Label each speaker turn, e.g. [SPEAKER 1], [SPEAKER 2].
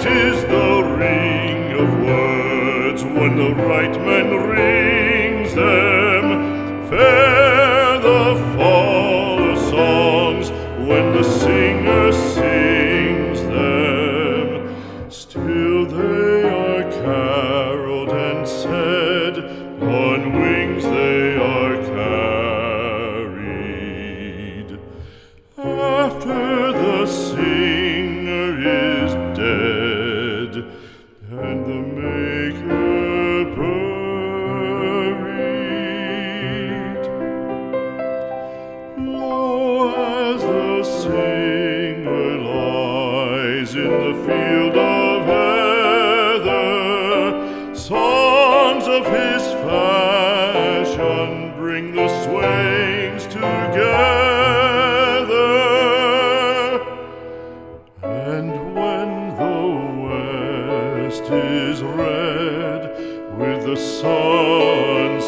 [SPEAKER 1] Sweet is the ring of words when the right man rings them. Fair the fall of songs when the singer sings them. Still they are caroled and said, on wings they are carried. After the singer is dead and the maker buried, lo, as the singer lies in the field of heather, songs of his fashion bring the swains together. And when the west is red with the sunset